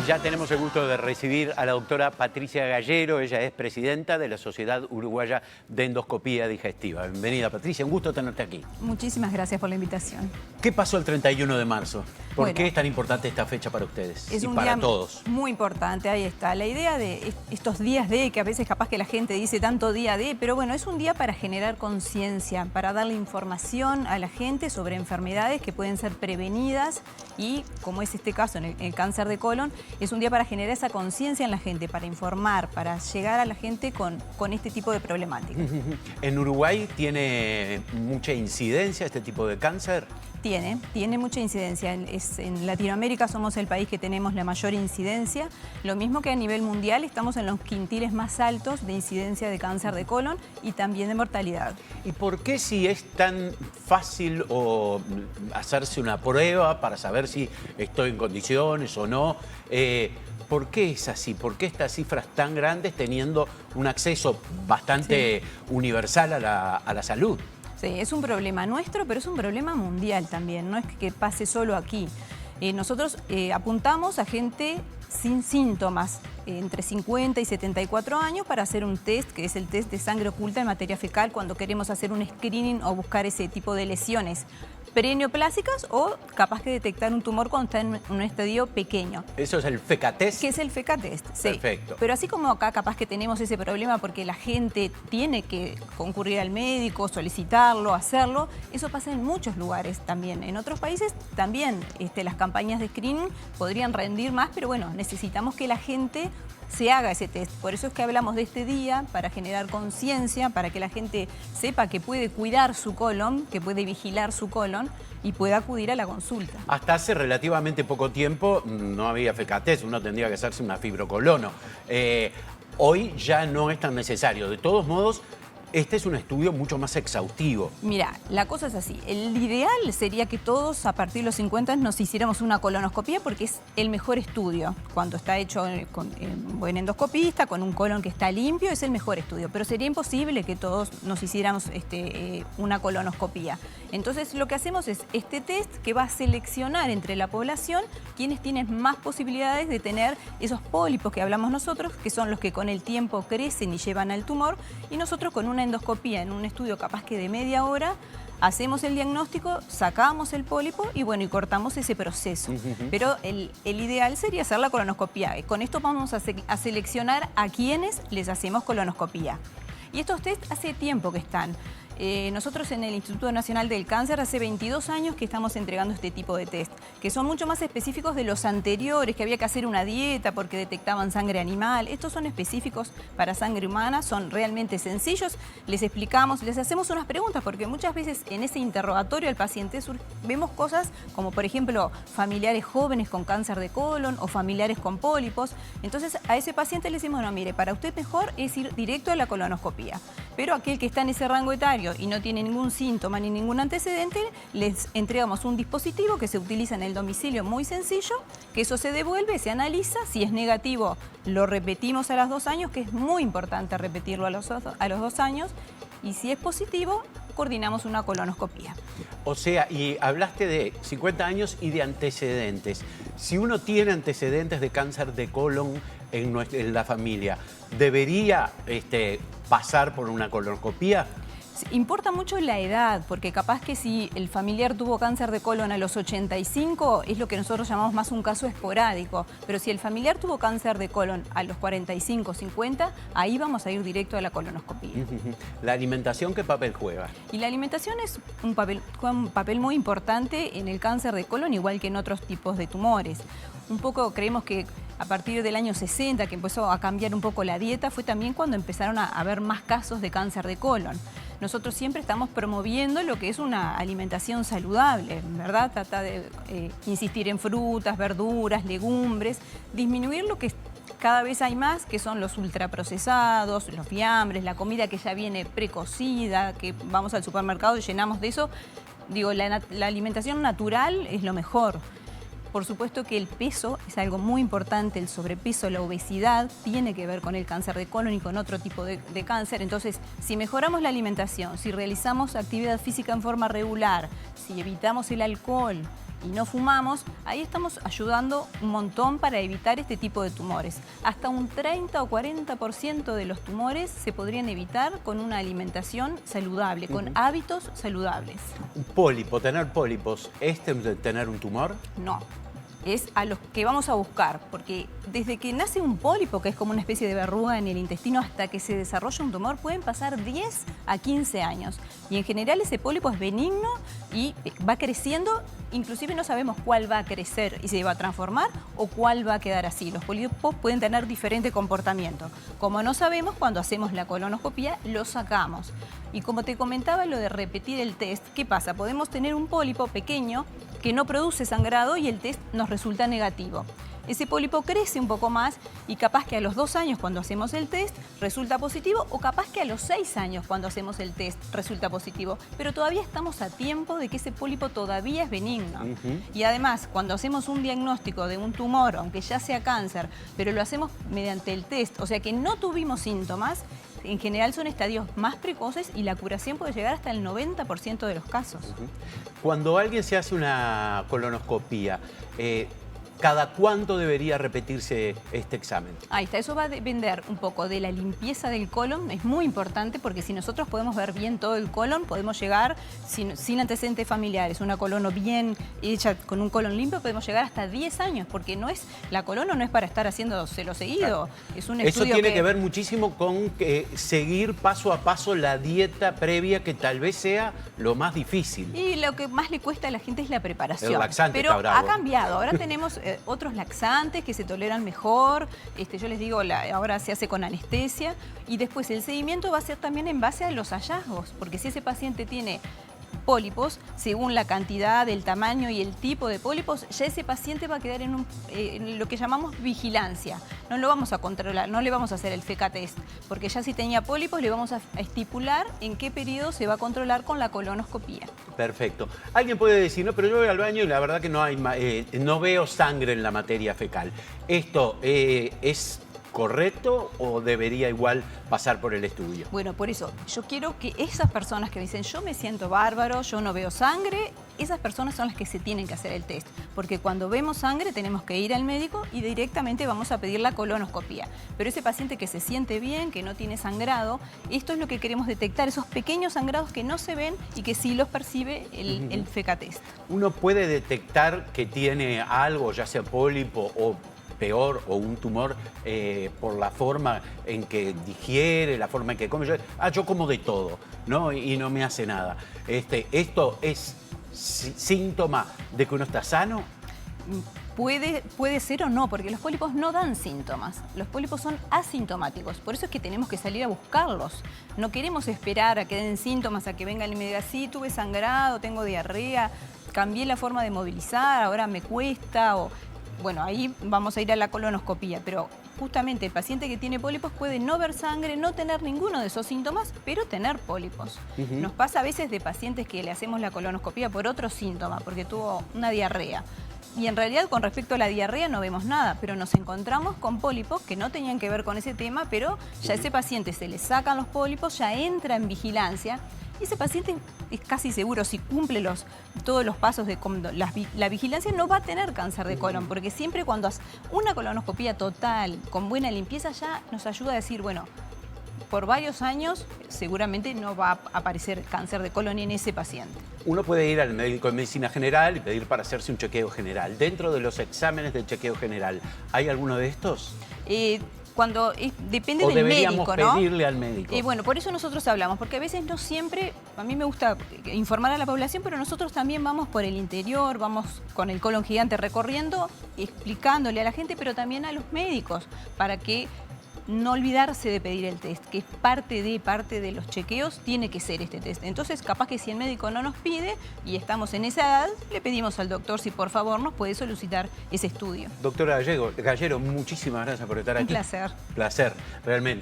Ya tenemos el gusto de recibir a la doctora Patricia Gallero. Ella es presidenta de la Sociedad Uruguaya de Endoscopía Digestiva. Bienvenida, Patricia, un gusto tenerte aquí. Muchísimas gracias por la invitación. ¿Qué pasó el 31 de marzo? ¿Por Bueno, qué es tan importante esta fecha para ustedes es y un para día todos? muy importante, ahí está. La idea de estos días de, que a veces capaz que la gente dice tanto día de, pero bueno, es un día para generar conciencia, para darle información a la gente sobre enfermedades que pueden ser prevenidas y, como es este caso en el cáncer de colon, es un día para generar esa conciencia en la gente, para informar, para llegar a la gente con este tipo de problemática. ¿En Uruguay tiene mucha incidencia este tipo de cáncer? Tiene mucha incidencia. En Latinoamérica somos el país que tenemos la mayor incidencia. Lo mismo que a nivel mundial, estamos en los quintiles más altos de incidencia de cáncer de colon y también de mortalidad. ¿Y por qué si es tan fácil hacerse una prueba para saber si estoy en condiciones o no? ¿Por qué es así? ¿Por qué estas cifras tan grandes teniendo un acceso bastante universal a la salud? Sí, es un problema nuestro, pero es un problema mundial también, no es que pase solo aquí. Nosotros apuntamos a gente sin síntomas, entre 50 y 74 años, para hacer un test, que es el test de sangre oculta en materia fecal, cuando queremos hacer un screening o buscar ese tipo de lesiones preneoplásicas o capaz que detectar un tumor cuando está en un estadio pequeño. ¿Eso es el FECA-test? Que es el FECA-test, sí. Perfecto. Pero así como acá capaz que tenemos ese problema porque la gente tiene que concurrir al médico, solicitarlo, hacerlo, eso pasa en muchos lugares también. En otros países también las campañas de screening podrían rendir más, pero bueno, necesitamos que la gente se haga ese test. Por eso es que hablamos de este día, para generar conciencia, para que la gente sepa que puede cuidar su colon, que puede vigilar su colon y pueda acudir a la consulta. Hasta hace relativamente poco tiempo no había FECA-test, uno tendría que hacerse una fibrocolono. Hoy ya no es tan necesario. De todos modos, este es un estudio mucho más exhaustivo. Mira, la cosa es así. El ideal sería que todos a partir de los 50 nos hiciéramos una colonoscopía porque es el mejor estudio. Cuando está hecho con buen endoscopista, con un colon que está limpio, es el mejor estudio. Pero sería imposible que todos nos hiciéramos una colonoscopía. Entonces lo que hacemos es este test que va a seleccionar entre la población quienes tienen más posibilidades de tener esos pólipos que hablamos nosotros, que son los que con el tiempo crecen y llevan al tumor, y nosotros con una endoscopía en un estudio capaz que de media hora hacemos el diagnóstico, sacamos el pólipo y bueno, y cortamos ese proceso. Pero el ideal sería hacer la colonoscopía. Con esto vamos a seleccionar a quienes les hacemos colonoscopía. Y estos test hace tiempo que están. Nosotros en el Instituto Nacional del Cáncer hace 22 años que estamos entregando este tipo de test, que son mucho más específicos de los anteriores, que había que hacer una dieta porque detectaban sangre animal. Estos son específicos para sangre humana, son realmente sencillos. Les explicamos, les hacemos unas preguntas, porque muchas veces en ese interrogatorio al paciente vemos cosas como, por ejemplo, familiares jóvenes con cáncer de colon o familiares con pólipos. Entonces a ese paciente le decimos, no, mire, para usted mejor es ir directo a la colonoscopía. Pero aquel que está en ese rango etario y no tiene ningún síntoma ni ningún antecedente, les entregamos un dispositivo que se utiliza en el domicilio muy sencillo, que eso se devuelve, se analiza, si es negativo lo repetimos a los 2 años, que es muy importante repetirlo a los 2 años, y si es positivo, coordinamos una colonoscopía. O sea, y hablaste de 50 años y de antecedentes. Si uno tiene antecedentes de cáncer de colon en la familia, ¿debería pasar por una colonoscopía? Importa mucho la edad, porque capaz que si el familiar tuvo cáncer de colon a los 85, es lo que nosotros llamamos más un caso esporádico. Pero si el familiar tuvo cáncer de colon a los 45, 50, ahí vamos a ir directo a la colonoscopía. ¿La alimentación qué papel juega? Y la alimentación es un papel muy importante en el cáncer de colon, igual que en otros tipos de tumores. Un poco creemos que a partir del año 60, que empezó a cambiar un poco la dieta, fue también cuando empezaron a haber más casos de cáncer de colon. Nosotros siempre estamos promoviendo lo que es una alimentación saludable, ¿verdad? Trata de insistir en frutas, verduras, legumbres, disminuir lo que cada vez hay más, que son los ultraprocesados, los fiambres, la comida que ya viene precocida, que vamos al supermercado y llenamos de eso. Digo, la alimentación natural es lo mejor. Por supuesto que el peso es algo muy importante, el sobrepeso, la obesidad, tiene que ver con el cáncer de colon y con otro tipo de cáncer. Entonces, si mejoramos la alimentación, si realizamos actividad física en forma regular, si evitamos el alcohol, y no fumamos, ahí estamos ayudando un montón para evitar este tipo de tumores. Hasta un 30 o 40% de los tumores se podrían evitar con una alimentación saludable, con hábitos saludables. Un pólipo, tener pólipos, ¿es tener un tumor? No. Es a los que vamos a buscar, porque desde que nace un pólipo, que es como una especie de verruga en el intestino, hasta que se desarrolla un tumor, pueden pasar 10 a 15 años. Y en general ese pólipo es benigno y va creciendo, inclusive no sabemos cuál va a crecer y se va a transformar o cuál va a quedar así. Los pólipos pueden tener diferente comportamiento. Como no sabemos, cuando hacemos la colonoscopia, lo sacamos. Y como te comentaba, lo de repetir el test, ¿qué pasa? Podemos tener un pólipo pequeño que no produce sangrado y el test nos resulta negativo. Ese pólipo crece un poco más y capaz que a los 2 años cuando hacemos el test resulta positivo o capaz que a los 6 años cuando hacemos el test resulta positivo. Pero todavía estamos a tiempo de que ese pólipo todavía es benigno. Y además, cuando hacemos un diagnóstico de un tumor, aunque ya sea cáncer, pero lo hacemos mediante el test, o sea que no tuvimos síntomas, en general son estadios más precoces y la curación puede llegar hasta el 90% de los casos. Cuando alguien se hace una colonoscopía, ¿cada cuánto debería repetirse este examen? Ahí está, eso va a depender un poco de la limpieza del colon, es muy importante porque si nosotros podemos ver bien todo el colon, podemos llegar sin antecedentes familiares, una colono bien hecha con un colon limpio, podemos llegar hasta 10 años, porque la colono no es para estar haciéndoselo seguido, es un estudio. Eso tiene que ver muchísimo con seguir paso a paso la dieta previa, que tal vez sea lo más difícil. Y lo que más le cuesta a la gente es la preparación. El laxante pero está bravo. Ha cambiado, ahora tenemos otros laxantes que se toleran mejor, yo les digo, ahora se hace con anestesia y después el seguimiento va a ser también en base a los hallazgos, porque si ese paciente tiene pólipos, según la cantidad, el tamaño y el tipo de pólipos, ya ese paciente va a quedar en lo que llamamos vigilancia. No lo vamos a controlar, no le vamos a hacer el FECA test, porque ya si tenía pólipos le vamos a estipular en qué periodo se va a controlar con la colonoscopía. Perfecto. Alguien puede decir, no, pero yo voy al baño y la verdad que no veo sangre en la materia fecal. ¿Esto es correcto o debería igual pasar por el estudio? Bueno, por eso, yo quiero que esas personas que dicen, yo me siento bárbaro, yo no veo sangre, esas personas son las que se tienen que hacer el test. Porque cuando vemos sangre tenemos que ir al médico y directamente vamos a pedir la colonoscopía. Pero ese paciente que se siente bien, que no tiene sangrado, esto es lo que queremos detectar, esos pequeños sangrados que no se ven y que sí los percibe el FECA test. ¿Uno puede detectar que tiene algo, ya sea pólipo o peor, o un tumor, por la forma en que digiere, la forma en que come? Yo como de todo, ¿no? Y no me hace nada. ¿Esto es síntoma de que uno está sano? Puede ser o no, porque los pólipos no dan síntomas. Los pólipos son asintomáticos. Por eso es que tenemos que salir a buscarlos. No queremos esperar a que den síntomas, a que vengan y me digan, sí, tuve sangrado, tengo diarrea, cambié la forma de movilizar, ahora me cuesta. Bueno, ahí vamos a ir a la colonoscopía, pero justamente el paciente que tiene pólipos puede no ver sangre, no tener ninguno de esos síntomas, pero tener pólipos. Nos pasa a veces de pacientes que le hacemos la colonoscopía por otro síntoma, porque tuvo una diarrea. Y en realidad con respecto a la diarrea no vemos nada, pero nos encontramos con pólipos que no tenían que ver con ese tema, pero ya a ese paciente se le sacan los pólipos, ya entra en vigilancia. Y ese paciente es casi seguro, si cumple todos los pasos de la vigilancia, no va a tener cáncer de colon, porque siempre cuando hace una colonoscopía total, con buena limpieza, ya nos ayuda a decir, bueno, por varios años seguramente no va a aparecer cáncer de colon en ese paciente. Uno puede ir al médico de medicina general y pedir para hacerse un chequeo general. Dentro de los exámenes de chequeo general, ¿hay alguno de estos? Depende del médico, ¿no? ¿O deberíamos pedirle al médico? Bueno, por eso nosotros hablamos, porque a veces no siempre, a mí me gusta informar a la población, pero nosotros también vamos por el interior, vamos con el colon gigante recorriendo, explicándole a la gente, pero también a los médicos, para que no olvidarse de pedir el test, que es parte de los chequeos, tiene que ser este test. Entonces, capaz que si el médico no nos pide y estamos en esa edad, le pedimos al doctor si por favor nos puede solicitar ese estudio. Doctora Gallero, muchísimas gracias por estar aquí. Un placer. Placer, realmente.